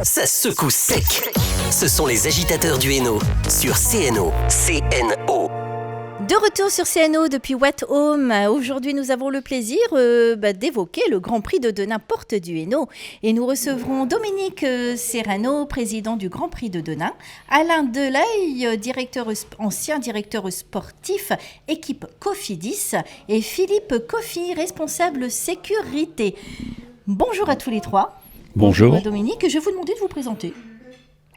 Ça secoue sec. Ce sont les agitateurs du Hainaut sur CNO. CNO. De retour sur CNO depuis What Home. Aujourd'hui, nous avons le plaisir d'évoquer le Grand Prix de Denain Porte du Hainaut. Et nous recevrons Dominique Serrano, président du Grand Prix de Denain, Alain Deleuil, ancien directeur sportif, équipe Cofidis, et Philippe Coffy, responsable sécurité. Bonjour à tous les trois. Bonjour. Dominique, je vais vous demander de vous présenter.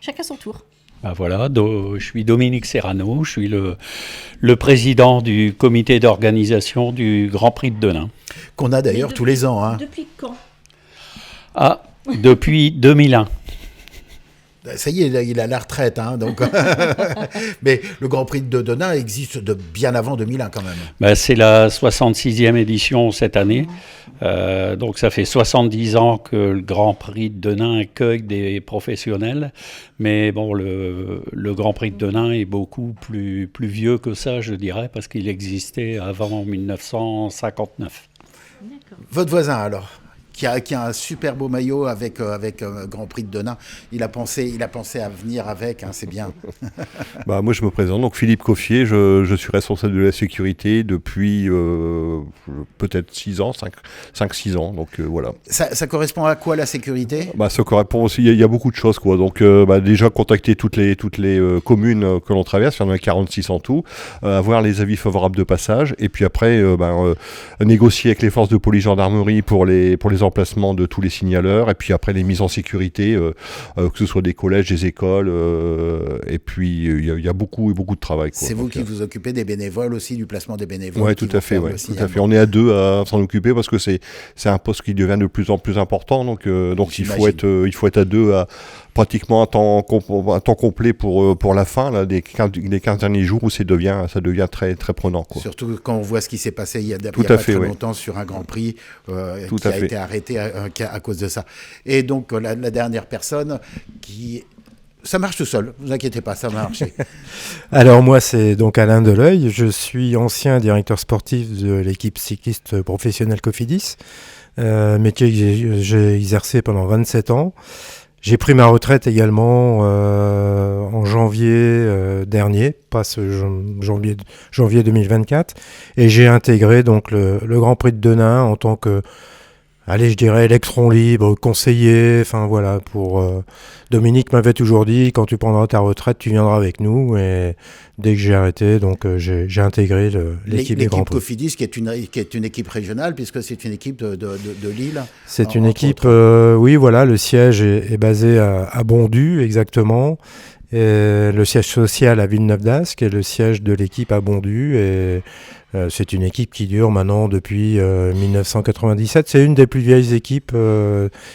Chacun son tour. Ben voilà, je suis Dominique Serrano, je suis le président du comité d'organisation du Grand Prix de Denain. Qu'on a d'ailleurs tous les ans. Depuis quand ? Depuis 2001. Ça y est, il a la retraite, donc. Mais le Grand Prix de Denain existe bien avant 2001 quand même. Ben, c'est la 66e édition cette année. Donc ça fait 70 ans que le Grand Prix de Denain accueille des professionnels. Mais bon, le Grand Prix de Denain est beaucoup plus vieux que ça, je dirais, parce qu'il existait avant 1959. D'accord. Votre voisin alors qui a un super beau maillot avec Grand Prix de Denain. Il a pensé à venir avec, c'est bien. Moi, je me présente, donc Philippe Coffier, je suis responsable de la sécurité depuis peut-être 6 ans, 5-6 ans, donc voilà. Ça correspond à quoi la sécurité ? Ça correspond aussi, il y a beaucoup de choses, quoi. Donc déjà contacter toutes les communes que l'on traverse, il y en a 46 en tout, avoir les avis favorables de passage, et puis après négocier avec les forces de police gendarmerie pour les emplacements de tous les signaleurs, et puis après les mises en sécurité, que ce soit des collèges, des écoles, et puis il y a beaucoup de travail, quoi. C'est vous qui vous occupez des bénévoles aussi, du placement des bénévoles. Oui, tout à fait. On est à 2 à s'en occuper parce que c'est un poste qui devient de plus en plus important, donc il faut être à 2 à pratiquement un temps complet pour la fin, là, les 15 derniers jours où ça devient très, très prenant, quoi. Surtout quand on voit ce qui s'est passé il y a pas très longtemps sur un Grand Prix qui a été arrêté à cause de ça. Et donc la dernière personne qui... Ça marche tout seul, ne vous inquiétez pas, ça va marcher. Alors moi c'est donc Alain Deleuil, je suis ancien directeur sportif de l'équipe cycliste professionnelle Cofidis, métier que j'ai exercé pendant 27 ans. J'ai pris ma retraite également en janvier dernier, pas ce janvier 2024, et j'ai intégré donc le Grand Prix de Denain en tant que, je dirais l'électron libre, conseiller, pour... Dominique m'avait toujours dit, quand tu prendras ta retraite, tu viendras avec nous, et dès que j'ai arrêté, donc j'ai intégré l'équipe des Grands Prix. L'équipe Cofidis, qui est une équipe régionale, puisque c'est une équipe de Lille. C'est une équipe, le siège est basé à Bondu, exactement. Et le siège social à Villeneuve-d'Ascq et le siège de l'équipe à Bondu. Et c'est une équipe qui dure maintenant depuis 1997. C'est une des plus vieilles équipes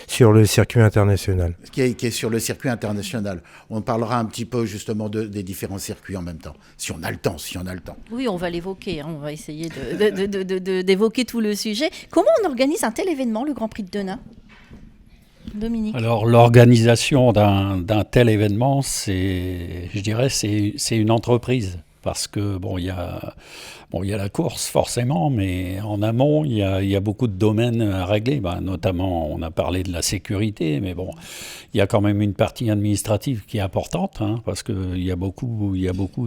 sur le circuit international. Qui est sur le circuit international. On parlera un petit peu justement des différents circuits en même temps, si on a le temps. Oui, on va l'évoquer. On va essayer d'évoquer tout le sujet. Comment on organise un tel événement, le Grand Prix de Denain ? Dominique. Alors l'organisation d'un tel événement, c'est une entreprise, parce que il y a la course forcément, mais en amont il y a beaucoup de domaines à régler. Notamment, on a parlé de la sécurité, mais il y a quand même une partie administrative qui est importante, parce que il y a beaucoup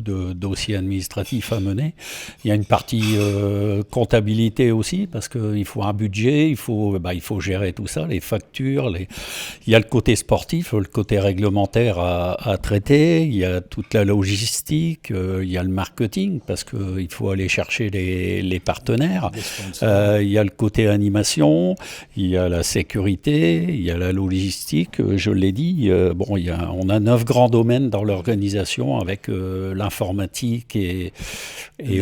de dossiers administratifs à mener. Il y a une partie comptabilité aussi, parce que il faut un budget, il faut gérer tout ça, les factures, il y a le côté sportif, le côté réglementaire à traiter, il y a toute la logistique, il y a le marketing, parce que il faut aller chercher les partenaires, il y a le côté animation, il y a la sécurité, il y a la logistique, je l'ai dit, on a 9 grands domaines dans l'organisation, avec l'informatique et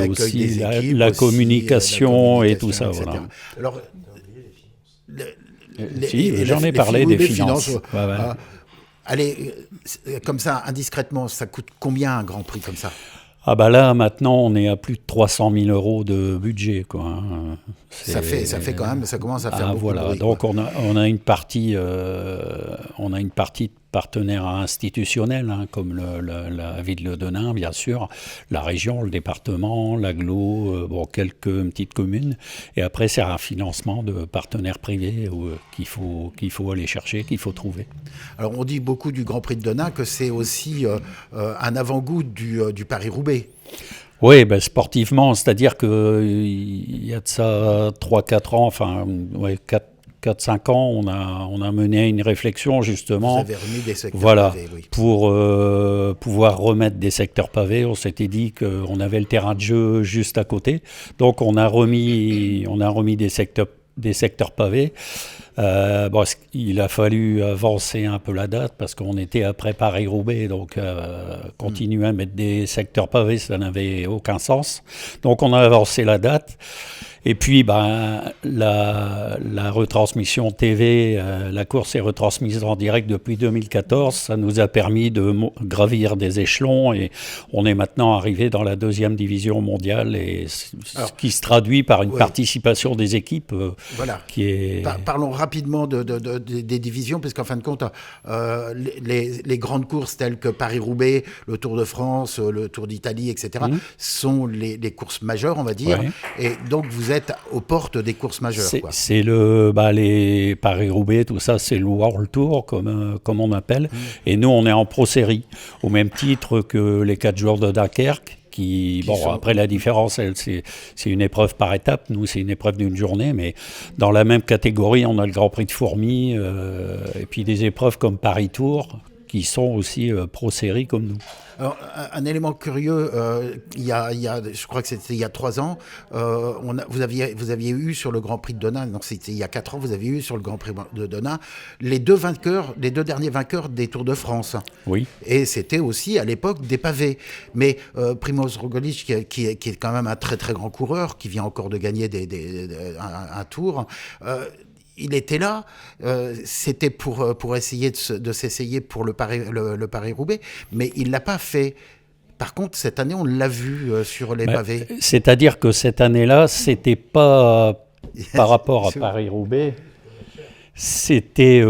aussi la communication et tout ça. Voilà. Alors, j'en ai parlé des finances. Allez, comme ça, indiscrètement, ça coûte combien un Grand Prix comme ça ? Là, maintenant, on est à plus de 300 000 € de budget, quoi. Ça fait quand même, ça commence à faire beaucoup de bruit. Donc on a une partie de partenaires institutionnels, comme la ville de Denain, bien sûr, la région, le département, l'agglo, quelques petites communes. Et après, c'est un financement de partenaires privés qu'il faut aller chercher, qu'il faut trouver. Alors, on dit beaucoup du Grand Prix de Denain que c'est aussi un avant-goût du Paris-Roubaix. Oui, sportivement, c'est-à-dire qu'il y a de ça 3-4 ans, 4-5 ans, on a mené une réflexion justement. Vous avez remis des secteurs pavés, oui. Pour pouvoir remettre des secteurs pavés. On s'était dit qu'on avait le terrain de jeu juste à côté, donc on a remis des secteurs pavés. Il a fallu avancer un peu la date parce qu'on était après Paris-Roubaix, donc continuer à mettre des secteurs pavés, ça n'avait aucun sens. Donc on a avancé la date. Et puis, la retransmission TV, la course est retransmise en direct depuis 2014. Ça nous a permis de gravir des échelons et on est maintenant arrivé dans la 2e division mondiale, et ce qui se traduit par une participation des équipes qui est... Parlons rapidement des divisions, parce qu'en fin de compte, les grandes courses telles que Paris-Roubaix, le Tour de France, le Tour d'Italie, etc., sont les courses majeures, on va dire. Ouais. Et donc, vous êtes aux portes des courses majeures. C'est les Paris-Roubaix, tout ça, c'est le World Tour, comme on appelle. Et nous, on est en pro-série, au même titre que les 4 jours de Dunkerque. Après la différence, c'est une épreuve par étape. Nous, c'est une épreuve d'une journée, mais dans la même catégorie, on a le Grand Prix de Fourmies, et puis des épreuves comme Paris-Tour, qui sont aussi pro-série comme nous. Alors, un élément curieux, je crois que c'était il y a 3 ans, vous aviez eu sur le Grand Prix de Denain, non, c'était il y a 4 ans, vous aviez eu sur le Grand Prix de Denain les deux derniers vainqueurs des Tours de France. Oui. Et c'était aussi à l'époque des pavés. Mais Primož Roglič, qui est quand même un très très grand coureur, qui vient encore de gagner un tour, il était là, c'était pour essayer de s'essayer pour le Paris-Roubaix, mais il ne l'a pas fait. Par contre, cette année, on l'a vu sur les pavés. C'est-à-dire que cette année-là, c'était pas par rapport à Paris-Roubaix, c'était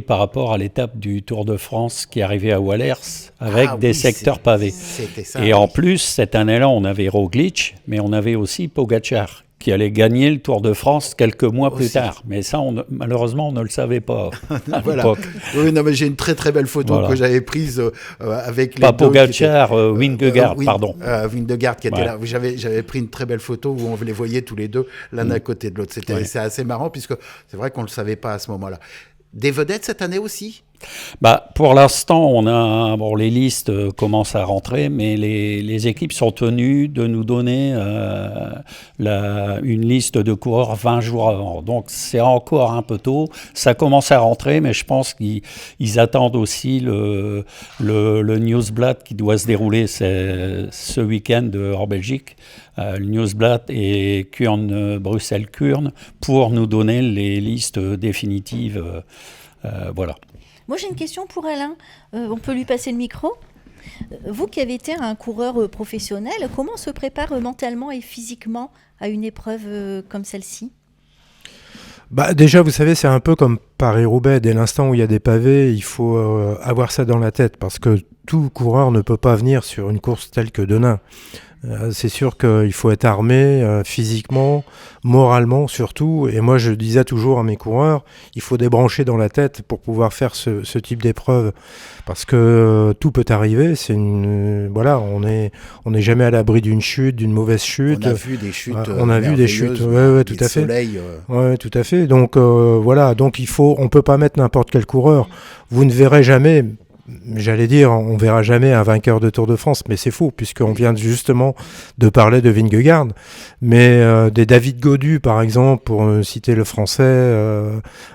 par rapport à l'étape du Tour de France qui arrivait à Wallers avec des secteurs pavés. Et en plus, cette année-là, on avait Roglič, mais on avait aussi Pogačar, qui allait gagner le Tour de France quelques mois plus tard. Mais ça, malheureusement, on ne le savait pas à l'époque. Oui, non, mais j'ai une très très belle photo que j'avais prise avec les Pas Pogačar, Vingegaard, pardon. Vingegaard qui était là. J'avais pris une très belle photo où on les voyait tous les deux, l'un à côté de l'autre. C'est assez marrant, puisque c'est vrai qu'on ne le savait pas à ce moment-là. Des vedettes cette année aussi ? Pour l'instant, les listes commencent à rentrer, mais les équipes sont tenues de nous donner une liste de coureurs 20 jours avant. Donc c'est encore un peu tôt. Ça commence à rentrer, mais je pense qu'ils attendent aussi le Nieuwsblad qui doit se dérouler ce week-end en Belgique. Le Nieuwsblad et Bruxelles-Kuurne, pour nous donner les listes définitives. Voilà. Moi, j'ai une question pour Alain. On peut lui passer le micro ? Vous qui avez été un coureur professionnel, comment on se prépare mentalement et physiquement à une épreuve comme celle-ci ? Déjà, vous savez, c'est un peu comme Paris-Roubaix. Dès l'instant où il y a des pavés, il faut avoir ça dans la tête, parce que tout coureur ne peut pas venir sur une course telle que Denain. C'est sûr qu'il faut être armé physiquement, moralement surtout. Et moi, je disais toujours à mes coureurs, il faut débrancher dans la tête pour pouvoir faire ce type d'épreuve. Parce que tout peut arriver. On n'est jamais à l'abri d'une chute, d'une mauvaise chute. On a vu des chutes. On a vu des chutes. Ouais, tout à fait. Soleil, Ouais, tout à fait. Donc Donc on peut pas mettre n'importe quel coureur. Vous ne verrez jamais. J'allais dire, on verra jamais un vainqueur de Tour de France, mais c'est faux, puisqu'on vient justement de parler de Vingegaard. Mais des David Gaudu, par exemple, pour citer le français,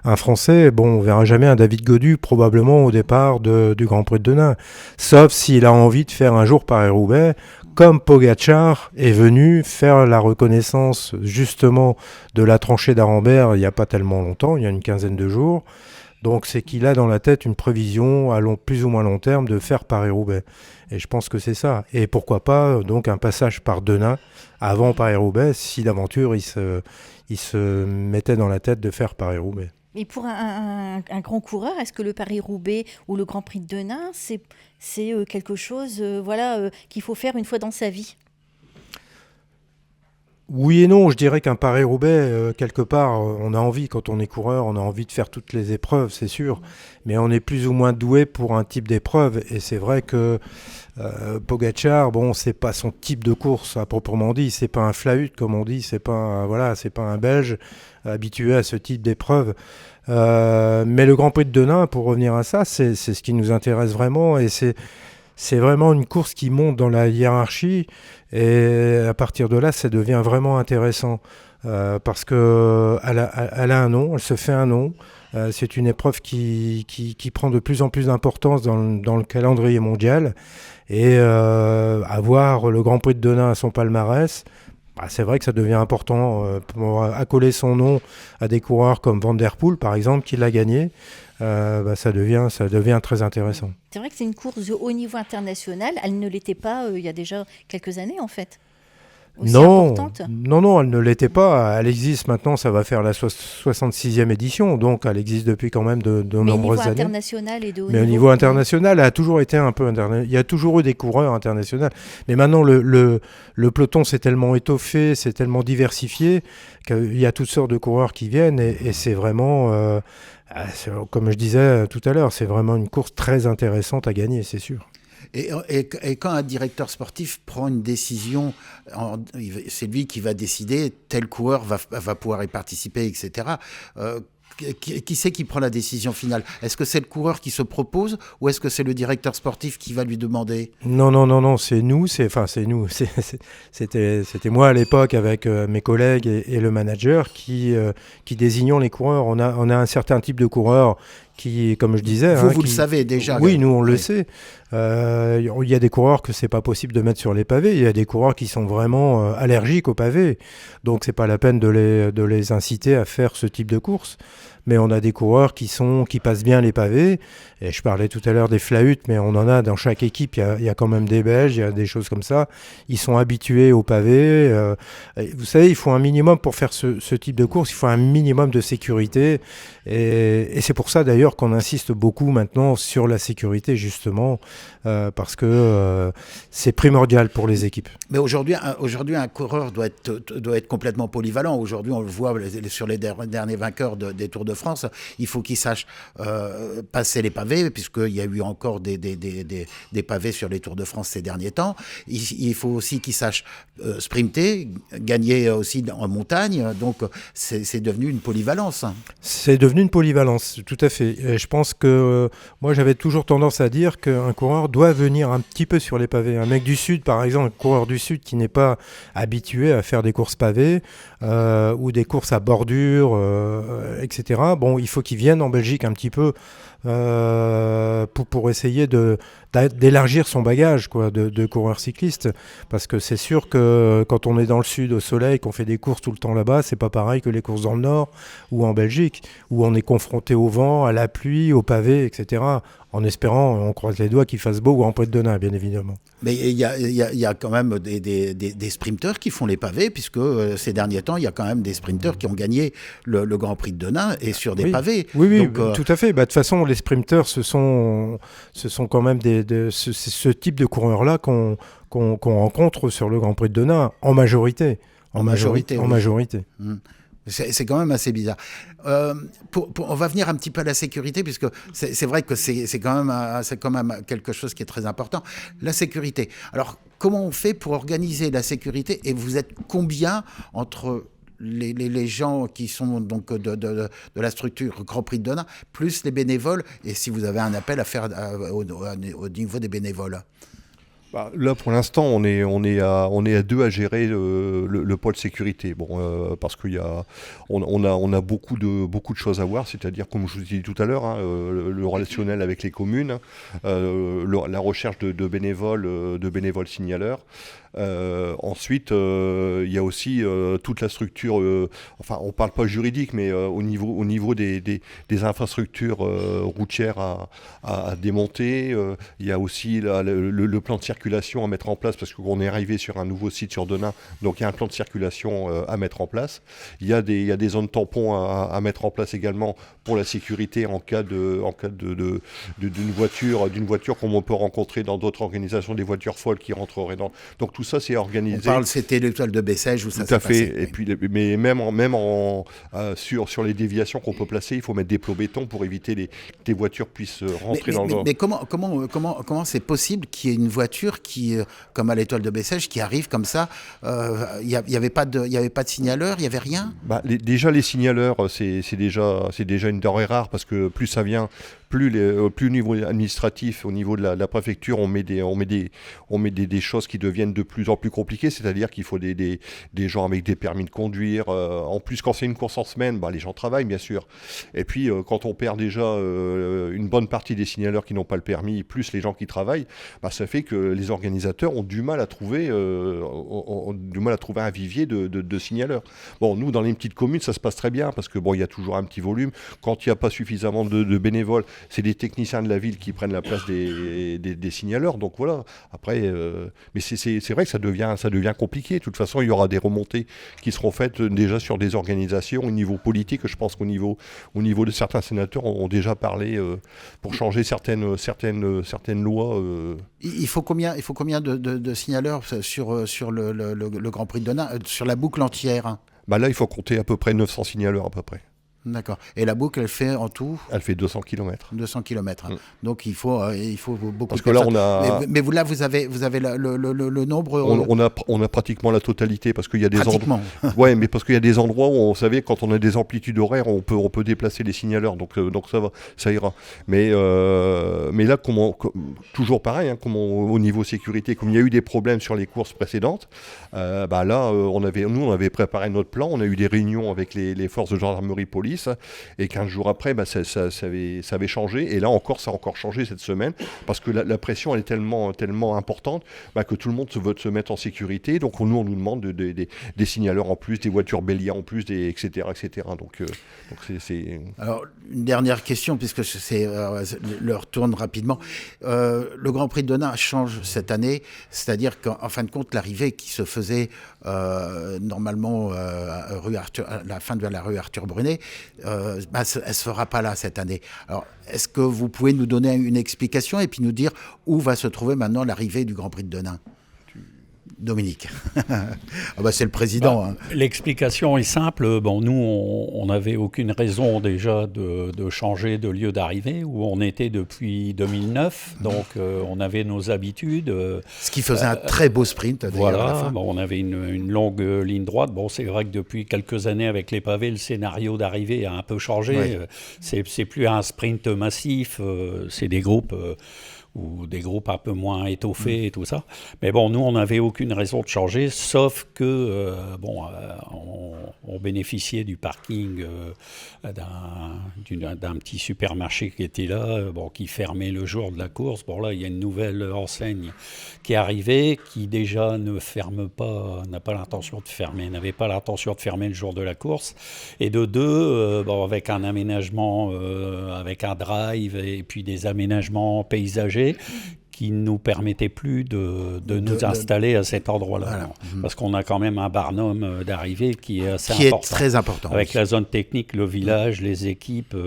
un français, on verra jamais un David Gaudu probablement au départ du Grand Prix de Denain. Sauf s'il a envie de faire un jour Paris-Roubaix, comme Pogačar est venu faire la reconnaissance justement de la tranchée d'Arambert il n'y a pas tellement longtemps, il y a une quinzaine de jours. Donc c'est qu'il a dans la tête une prévision à plus ou moins long terme de faire Paris-Roubaix. Et je pense que c'est ça. Et pourquoi pas donc un passage par Denain avant Paris-Roubaix, si d'aventure il se mettait dans la tête de faire Paris-Roubaix. Mais pour un grand coureur, est-ce que le Paris-Roubaix ou le Grand Prix de Denain, c'est quelque chose qu'il faut faire une fois dans sa vie? Oui et non, je dirais qu'un Paris-Roubaix, quelque part, on a envie, quand on est coureur, on a envie de faire toutes les épreuves, c'est sûr. Mais on est plus ou moins doué pour un type d'épreuve. Et c'est vrai que Pogačar, bon, c'est pas son type de course à proprement dit. C'est pas un flahut, comme on dit. C'est pas un Belge habitué à ce type d'épreuve. Mais le Grand Prix de Denain, pour revenir à ça, c'est ce qui nous intéresse vraiment. Et c'est vraiment une course qui monte dans la hiérarchie et à partir de là, ça devient vraiment intéressant parce qu'elle a un nom, elle se fait un nom. C'est une épreuve qui prend de plus en plus d'importance dans le calendrier mondial et avoir le Grand Prix de Denain à son palmarès, c'est vrai que ça devient important pour accoler son nom à des coureurs comme Van der Poel, par exemple, qui l'a gagné. Ça devient très intéressant. C'est vrai que c'est une course de haut niveau international. Elle ne l'était pas il y a déjà quelques années, en fait. Non, elle ne l'était pas. Elle existe maintenant, ça va faire la 66e édition, donc elle existe depuis quand même de nombreuses années. International et de haut Mais au niveau international, elle a toujours été un peu international. Il y a toujours eu des coureurs internationaux. Mais maintenant, le peloton s'est tellement étoffé, c'est tellement diversifié qu'il y a toutes sortes de coureurs qui viennent et c'est vraiment, comme je disais tout à l'heure, c'est vraiment une course très intéressante à gagner, c'est sûr. Et quand un directeur sportif prend une décision, c'est lui qui va décider, tel coureur va pouvoir y participer, etc. Qui c'est qui prend la décision finale? Est-ce que c'est le coureur qui se propose ou est-ce que c'est le directeur sportif qui va lui demander? Non, c'est nous. C'était moi à l'époque avec mes collègues et le manager qui désignons les coureurs. On a un certain type de coureurs qui, comme je disais... Vous le savez déjà. Oui, nous on le sait. Il y a des coureurs que c'est pas possible de mettre sur les pavés. Il y a des coureurs qui sont vraiment allergiques aux pavés. Donc c'est pas la peine de les inciter à faire ce type de course. Mais on a des coureurs qui passent bien les pavés. Et je parlais tout à l'heure des flahutes, mais on en a dans chaque équipe. Il y a quand même des Belges, il y a des choses comme ça. Ils sont habitués aux pavés. Vous savez, il faut un minimum pour faire ce type de course. Il faut un minimum de sécurité. Et c'est pour ça d'ailleurs qu'on insiste beaucoup maintenant sur la sécurité, justement, parce que c'est primordial pour les équipes. Mais aujourd'hui, un coureur doit être complètement polyvalent. Aujourd'hui, on le voit sur les derniers vainqueurs des Tours de France, il faut qu'il sache passer les pavés, puisqu'il y a eu encore des pavés sur les Tours de France ces derniers temps. Il faut aussi qu'il sache sprinter, gagner aussi en montagne. Donc, c'est devenu une polyvalence. C'est devenu une polyvalence, tout à fait. Et je pense que moi, j'avais toujours tendance à dire qu'un coureur doit venir un petit peu sur les pavés. Un mec du Sud, par exemple, un coureur du Sud qui n'est pas habitué à faire des courses pavées ou des courses à bordure, etc. Bon, il faut qu'il vienne en Belgique un petit peu pour essayer d'élargir son bagage de coureur cycliste, parce que c'est sûr que quand on est dans le sud au soleil, qu'on fait des courses tout le temps là-bas, c'est pas pareil que les courses dans le nord ou en Belgique, où on est confronté au vent, à la pluie, au pavé, etc. En espérant, on croise les doigts qu'il fasse beau ou en Prix de Denain, bien évidemment. Mais il y a quand même des sprinteurs qui font les pavés, puisque ces derniers temps, il y a quand même des sprinteurs qui ont gagné le Grand Prix de Denain et sur des pavés. Oui, donc, tout à fait. De toute façon, les sprinteurs, ce sont quand même ce type de coureurs-là qu'on rencontre sur le Grand Prix de Denain, en majorité. En majorité. C'est quand même assez bizarre. On va venir un petit peu à la sécurité, puisque c'est vrai que c'est quand même quelque chose qui est très important. La sécurité. Alors, comment on fait pour organiser la sécurité? Et vous êtes combien entre les gens qui sont donc de la structure Grand Prix de Denain, plus les bénévoles, et si vous avez un appel à faire au niveau des bénévoles? Là, pour l'instant, on est à deux à gérer le pôle sécurité. Bon, parce on a beaucoup de choses à voir, c'est-à-dire, comme je vous ai dit tout à l'heure, le relationnel avec les communes, la recherche de bénévoles signaleurs. Ensuite, il y a aussi toute la structure, enfin on ne parle pas juridique, mais au niveau des infrastructures routières à démonter. Il y a aussi le plan de circulation à mettre en place, parce qu'on est arrivé sur un nouveau site sur Denain, donc il y a un plan de circulation à mettre en place. Il y a des zones tampons à mettre en place également pour la sécurité en cas d'une voiture comme on peut rencontrer dans d'autres organisations, des voitures folles qui rentreraient dans. Donc tout ça c'est organisé. C'était l'étoile de Bessèges où ça s'est passé. Tout à fait. Et puis, mais même sur les déviations qu'on peut placer, il faut mettre des plots béton pour éviter que des voitures puissent rentrer dans le. Mais comment c'est possible qu'il y ait une voiture qui, comme à l'étoile de Bessèges, qui arrive comme ça? Il y avait pas de signaleur, il y avait rien. Déjà les signaleurs, c'est déjà une denrée rare parce que plus ça vient, plus au niveau administratif, au niveau de la préfecture, on met des choses qui deviennent de plus en plus compliquées, c'est-à-dire qu'il faut des gens avec des permis de conduire. En plus, quand c'est une course en semaine, les gens travaillent, bien sûr. Et puis, quand on perd déjà une bonne partie des signaleurs qui n'ont pas le permis, plus les gens qui travaillent, ça fait que les organisateurs ont du mal à trouver un vivier de signaleurs. Bon, nous, dans les petites communes, ça se passe très bien, parce que il y a toujours un petit volume. Quand il n'y a pas suffisamment de bénévoles, c'est des techniciens de la ville qui prennent la place des signaleurs. Donc voilà. Après, mais c'est vrai que ça devient compliqué. De toute façon, il y aura des remontées qui seront faites déjà sur des organisations au niveau politique. Je pense qu'au niveau de certains sénateurs ont déjà parlé pour changer certaines lois. Il faut combien de signaleurs sur le Grand Prix de Denain, sur la boucle entière? Là, il faut compter à peu près 900 signaleurs à peu près. D'accord. Et la boucle, elle fait en tout? Elle fait 200 km. 200 km. Donc il faut beaucoup. Parce que là, on a. Mais vous avez le nombre. On a pratiquement la totalité parce qu'il y a des endroits. Ouais, mais parce qu'il y a des endroits où on savait quand on a des amplitudes horaires, on peut déplacer les signaleurs. Donc ça va, ça ira. Mais là, toujours pareil, au niveau sécurité, comme il y a eu des problèmes sur les courses précédentes, là, on avait préparé notre plan. On a eu des réunions avec les forces de gendarmerie, police. Et 15 jours après, ça avait changé. Et là encore, ça a encore changé cette semaine, parce que la pression elle est tellement importante que tout le monde veut se mettre en sécurité. Donc nous, on nous demande des signaleurs en plus, des voitures béliers en plus, etc. Donc c'est... Alors, une dernière question, puisque l'heure tourne rapidement. Le Grand Prix de Denain change cette année, c'est-à-dire qu'en fin de compte, l'arrivée qui se faisait normalement à la fin de la rue Arthur Brunet, elle ne se fera pas là cette année. Alors, est-ce que vous pouvez nous donner une explication et puis nous dire où va se trouver maintenant l'arrivée du Grand Prix de Denain ? Dominique. C'est le président. L'explication est simple. Nous, on n'avait aucune raison déjà de changer de lieu d'arrivée où on était depuis 2009. Donc, on avait nos habitudes. Ce qui faisait un très beau sprint. Voilà. À la fin. On avait une longue ligne droite. C'est vrai que depuis quelques années, avec les pavés, le scénario d'arrivée a un peu changé. Ouais. C'est plus un sprint massif. C'est des groupes... ou des groupes un peu moins étoffés et tout ça. Mais nous, on n'avait aucune raison de changer, sauf que, on bénéficiait du parking d'un petit supermarché qui était là, qui fermait le jour de la course. Là, il y a une nouvelle enseigne qui est arrivée, qui déjà n'a pas l'intention de fermer, n'avait pas l'intention de fermer le jour de la course. Et de deux, avec un aménagement, avec un drive et puis des aménagements paysagers, qui ne nous permettait plus de nous installer à cet endroit-là. Voilà. Parce qu'on a quand même un barnum d'arrivée qui est assez important. Qui est très important. Avec la zone technique, le village, les équipes,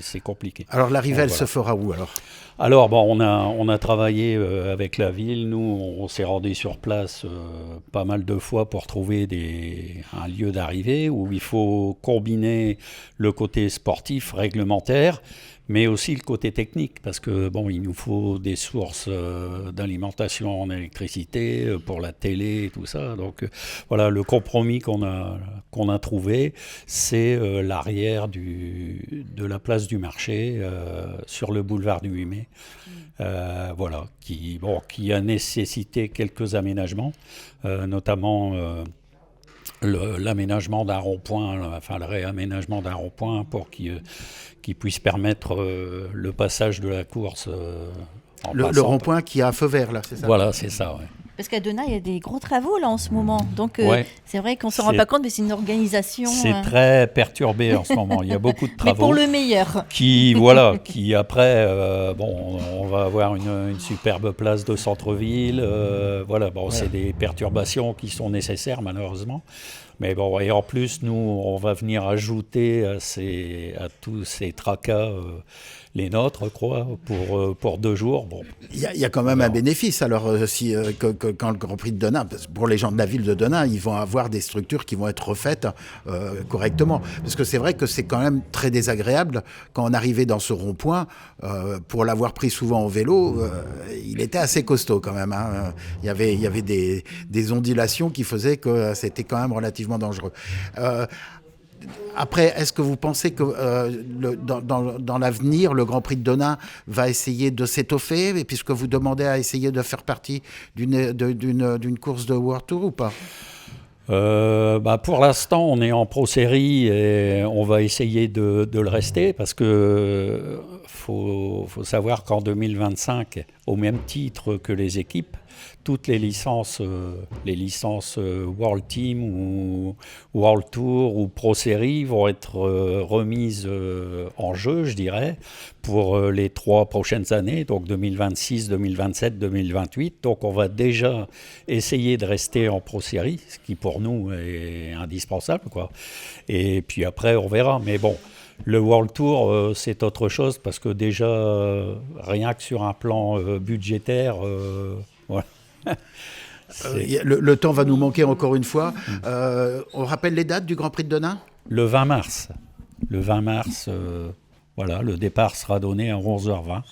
c'est compliqué. Alors l'arrivée, elle se fera où alors ? Alors, on a travaillé avec la ville. Nous, on s'est rendu sur place pas mal de fois pour trouver un lieu d'arrivée où il faut combiner le côté sportif, réglementaire, mais aussi le côté technique, parce que il nous faut des sources d'alimentation en électricité pour la télé et tout ça. Donc voilà, le compromis qu'on a trouvé, c'est l'arrière de la place du marché sur le boulevard du 8 mai. Voilà, qui a nécessité quelques aménagements, notamment l'aménagement d'un rond-point, le réaménagement d'un rond-point pour qui puisse permettre le passage de la course. Le rond-point qui a un feu vert, là, c'est ça ? Voilà, c'est ça, ouais. Parce qu'à Denain, il y a des gros travaux là en ce moment. Donc c'est vrai qu'on ne se rend pas compte, mais c'est une organisation. C'est très perturbé en ce moment. Il y a beaucoup de travaux. Mais pour le meilleur. Qui après, on va avoir une superbe place de centre-ville. C'est des perturbations qui sont nécessaires malheureusement. Mais bon, et en plus, nous, on va venir ajouter à tous ces tracas les nôtres, quoi, pour 2 jours. Bon. Il y a quand même un bénéfice, alors, quand le Grand Prix de Denain, pour les gens de la ville de Denain, ils vont avoir des structures qui vont être refaites correctement. Parce que c'est vrai que c'est quand même très désagréable quand on arrivait dans ce rond-point, pour l'avoir pris souvent en vélo, il était assez costaud quand même. Hein. Il y avait des ondulations qui faisaient que c'était quand même relativement dangereux. Après, est-ce que vous pensez que dans l'avenir, le Grand Prix de Denain va essayer de s'étoffer, et puisque vous demandez à essayer de faire partie d'une course de World Tour ou pas ? Pour l'instant, on est en Pro Série et on va essayer de le rester parce que faut savoir qu'en 2025, au même titre que les équipes, toutes les licences World Team ou World Tour ou Pro Série vont être remises en jeu, je dirais, pour les 3 prochaines années, donc 2026, 2027, 2028. Donc on va déjà essayer de rester en Pro Série, ce qui pour nous est indispensable, quoi. Et puis après, on verra. Mais bon, le World Tour, c'est autre chose parce que déjà, rien que sur un plan budgétaire, voilà. Le temps va nous manquer encore une fois. On rappelle les dates du Grand Prix de Denain ? Le 20 mars. Le 20 mars, le départ sera donné à 11h20.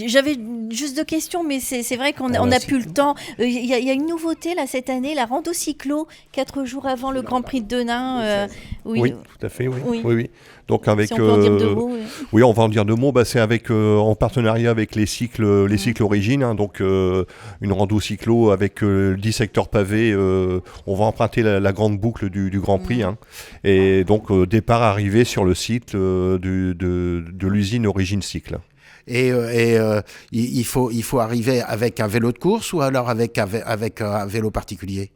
J'avais juste 2 questions, mais c'est vrai qu'on n'a plus le temps. Il y a une nouveauté là cette année, la rando cyclo, 4 jours avant le Grand Prix de Denain. Oui, tout à fait, oui. Donc avec, si on peut en dire 2 mots. Oui, on va en dire 2 mots. C'est avec, en partenariat avec les cycles Origine, hein, donc une rando cyclo avec 10 secteurs pavés. On va emprunter la grande boucle du Grand Prix. Hein, et donc départ arrivé sur le site de l'usine Origine Cycle. Et il faut arriver avec un vélo de course ou alors avec un vélo particulier ?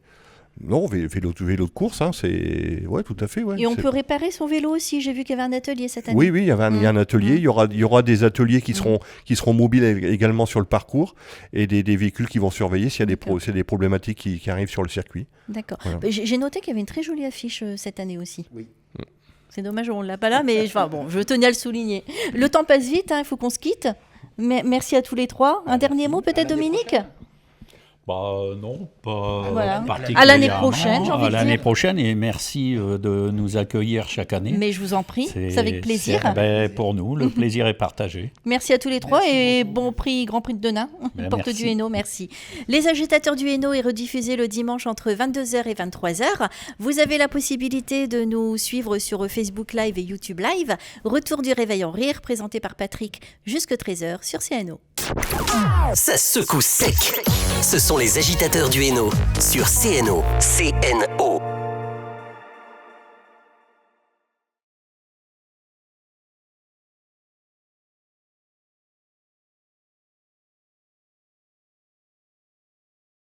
Non, vélo de course, hein, c'est... Ouais, tout à fait. Ouais, et on peut réparer son vélo aussi, j'ai vu qu'il y avait un atelier cette année. Oui, il y a un atelier, il y aura des ateliers qui seront mobiles également sur le parcours et des véhicules qui vont surveiller s'il y a des problématiques qui arrivent sur le circuit. D'accord. Voilà. J'ai noté qu'il y avait une très jolie affiche cette année aussi. Oui. C'est dommage, on ne l'a pas là, mais je tenais à le souligner. Le temps passe vite, il faut qu'on se quitte. Merci à tous les 3. Un dernier mot peut-être, Dominique ? Non, pas particulièrement. À l'année prochaine, j'ai envie de dire. À l'année prochaine, et merci de nous accueillir chaque année. Mais je vous en prie, c'est avec plaisir. Pour nous, le plaisir est partagé. Merci à tous les 3 et bon prix, Grand Prix de Denain, porte du Hainaut, merci. Les agitateurs du Hainaut est rediffusé le dimanche entre 22h et 23h. Vous avez la possibilité de nous suivre sur Facebook Live et YouTube Live. Retour du Réveil en Rire, présenté par Patrick, jusque 13h sur CNO. Ça secoue sec. Ce sont les agitateurs du Hainaut sur CNO. CNO.